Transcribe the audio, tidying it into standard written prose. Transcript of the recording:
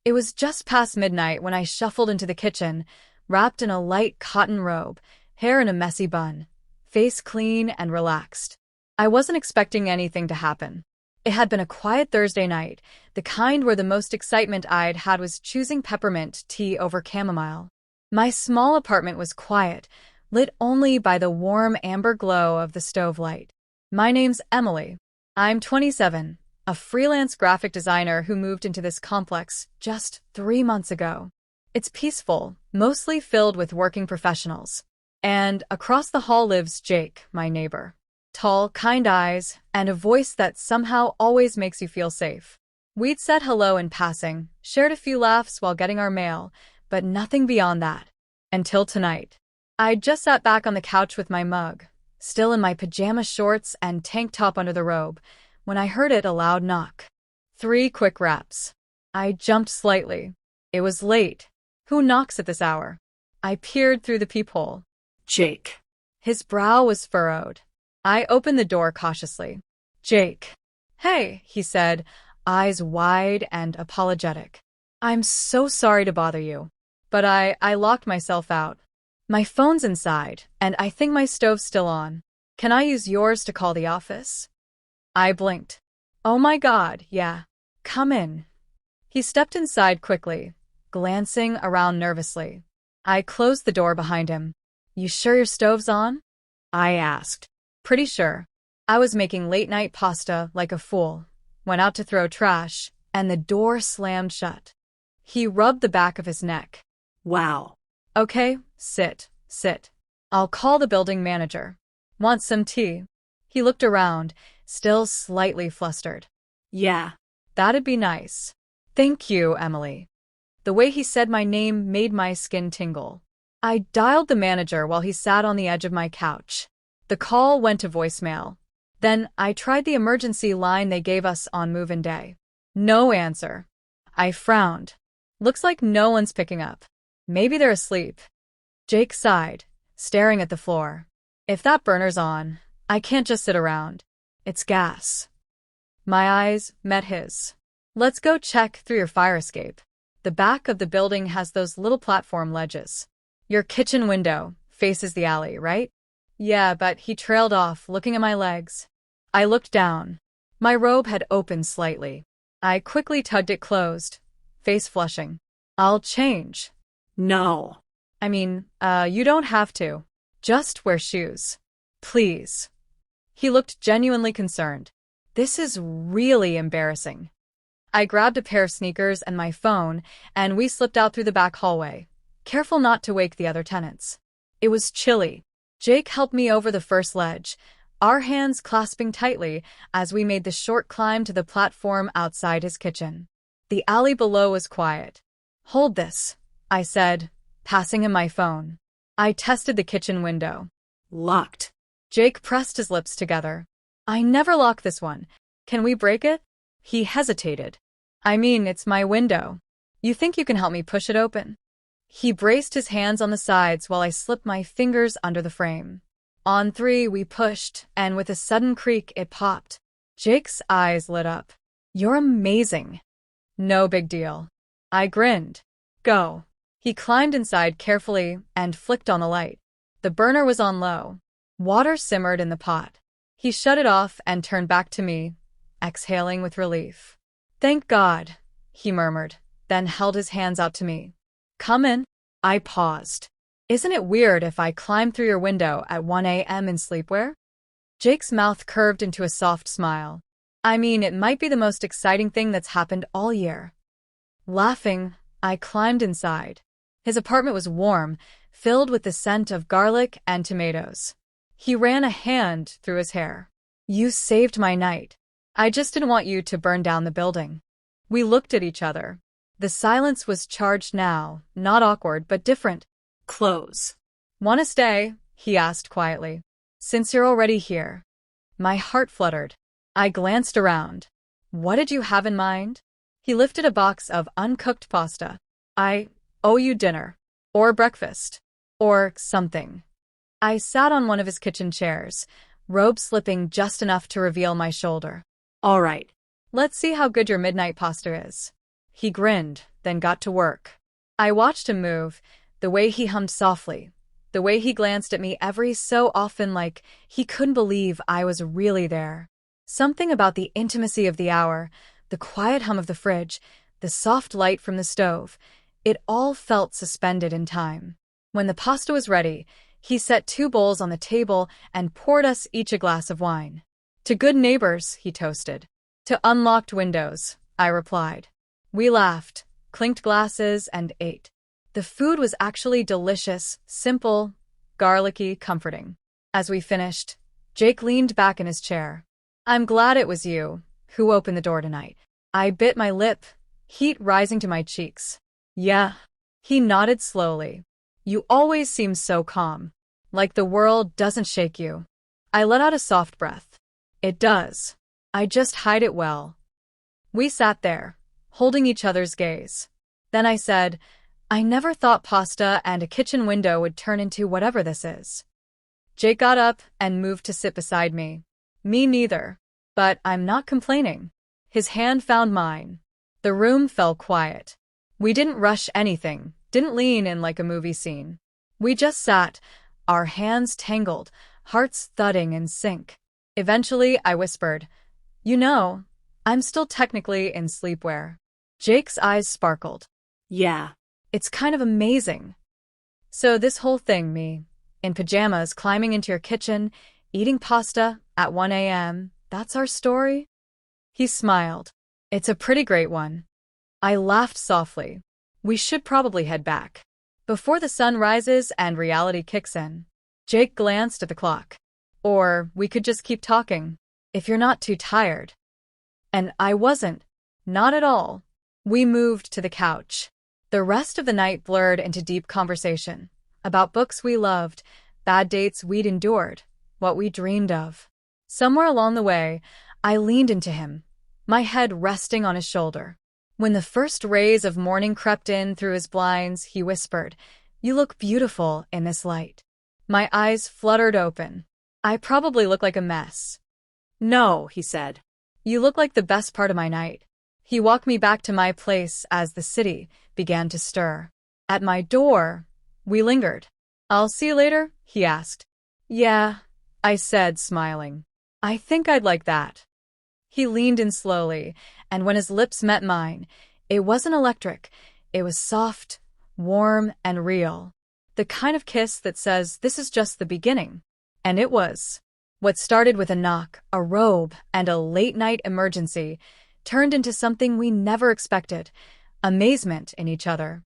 It was just past midnight when I shuffled into the kitchen, wrapped in a light cotton robe, hair in a messy bun, face clean and relaxed. I wasn't expecting anything to happen. It had been a quiet Thursday night, the kind where the most excitement I'd had was choosing peppermint tea over chamomile. My small apartment was quiet, lit only by the warm amber glow of the stove light. My name's Emily. I'm 27, a freelance graphic designer who moved into this complex just 3 months ago. It's peaceful, mostly filled with working professionals. And across the hall lives Jake, my neighbor. Tall, kind eyes, and a voice that somehow always makes you feel safe. We'd said hello in passing, shared a few laughs while getting our mail, but nothing beyond that. Until tonight. I'd just sat back on the couch with my mug, still in my pajama shorts and tank top under the robe, when I heard a loud knock. 3 quick raps. I jumped slightly. It was late. Who knocks at this hour? I peered through the peephole. Jake. His brow was furrowed. I opened the door cautiously. Jake. Hey, he said, eyes wide and apologetic. I'm so sorry to bother you. But I locked myself out. My phone's inside, and I think my stove's still on. Can I use yours to call the office? I blinked. Oh my God, yeah. Come in. He stepped inside quickly, glancing around nervously. I closed the door behind him. You sure your stove's on? I asked. Pretty sure. I was making late-night pasta like a fool. Went out to throw trash, and the door slammed shut. He rubbed the back of his neck. Wow. Okay, sit. I'll call the building manager. Want some tea? He looked around, still slightly flustered. Yeah. That'd be nice. Thank you, Emily. The way he said my name made my skin tingle. I dialed the manager while he sat on the edge of my couch. The call went to voicemail. Then I tried the emergency line they gave us on move-in day. No answer. I frowned. Looks like no one's picking up. Maybe they're asleep. Jake sighed, staring at the floor. If that burner's on, I can't just sit around. It's gas. My eyes met his. Let's go check through your fire escape. The back of the building has those little platform ledges. Your kitchen window faces the alley, right? Yeah, but he trailed off, looking at my legs. I looked down. My robe had opened slightly. I quickly tugged it closed, face flushing. I'll change. No. You don't have to. Just wear shoes. Please. He looked genuinely concerned. This is really embarrassing. I grabbed a pair of sneakers and my phone, and we slipped out through the back hallway, careful not to wake the other tenants. It was chilly. Jake helped me over the first ledge, our hands clasping tightly as we made the short climb to the platform outside his kitchen. The alley below was quiet. Hold this, I said, passing him my phone. I tested the kitchen window. Locked. Jake pressed his lips together. I never lock this one. Can we break it? He hesitated. It's my window. You think you can help me push it open? He braced his hands on the sides while I slipped my fingers under the frame. On 3, we pushed, and with a sudden creak, it popped. Jake's eyes lit up. You're amazing. No big deal. I grinned. Go. He climbed inside carefully and flicked on the light. The burner was on low. Water simmered in the pot. He shut it off and turned back to me, exhaling with relief. Thank God, he murmured, then held his hands out to me. Come in. I paused. Isn't it weird if I climb through your window at 1 a.m. in sleepwear? Jake's mouth curved into a soft smile. It might be the most exciting thing that's happened all year. Laughing, I climbed inside. His apartment was warm, filled with the scent of garlic and tomatoes. He ran a hand through his hair. You saved my night. I just didn't want you to burn down the building. We looked at each other. The silence was charged now, not awkward, but different. Close. Want to stay? He asked quietly. Since you're already here. My heart fluttered. I glanced around. What did you have in mind? He lifted a box of uncooked pasta. I owe you dinner. Or breakfast. Or something. I sat on one of his kitchen chairs, robe slipping just enough to reveal my shoulder. All right. Let's see how good your midnight pasta is. He grinned, then got to work. I watched him move, the way he hummed softly, the way he glanced at me every so often like he couldn't believe I was really there. Something about the intimacy of the hour, the quiet hum of the fridge, the soft light from the stove, it all felt suspended in time. When the pasta was ready, he set 2 bowls on the table and poured us each a glass of wine. To good neighbors, he toasted. To unlocked windows, I replied. We laughed, clinked glasses, and ate. The food was actually delicious, simple, garlicky, comforting. As we finished, Jake leaned back in his chair. I'm glad it was you who opened the door tonight. I bit my lip, heat rising to my cheeks. Yeah. He nodded slowly. You always seem so calm. Like the world doesn't shake you. I let out a soft breath. It does. I just hide it well. We sat there, holding each other's gaze. Then I said, I never thought pasta and a kitchen window would turn into whatever this is. Jake got up and moved to sit beside me. Me neither. But I'm not complaining. His hand found mine. The room fell quiet. We didn't rush anything, didn't lean in like a movie scene. We just sat, our hands tangled, hearts thudding in sync. Eventually, I whispered, You know, I'm still technically in sleepwear. Jake's eyes sparkled. Yeah. It's kind of amazing. So this whole thing, me, in pajamas, climbing into your kitchen, eating pasta at 1 a.m., that's our story? He smiled. It's a pretty great one. I laughed softly. We should probably head back. Before the sun rises and reality kicks in. Jake glanced at the clock. Or we could just keep talking, if you're not too tired. And I wasn't. Not at all. We moved to the couch. The rest of the night blurred into deep conversation. About books we loved, bad dates we'd endured, what we dreamed of. Somewhere along the way, I leaned into him, my head resting on his shoulder. When the first rays of morning crept in through his blinds, he whispered, You look beautiful in this light. My eyes fluttered open. I probably look like a mess. No, he said. You look like the best part of my night. He walked me back to my place as the city began to stir. At my door, we lingered. I'll see you later, he asked. Yeah, I said, smiling. I think I'd like that. He leaned in slowly, and when his lips met mine, it wasn't electric. It was soft, warm, and real. The kind of kiss that says, this is just the beginning. And it was. What started with a knock, a robe, and a late-night emergency turned into something we never expected, amazement in each other.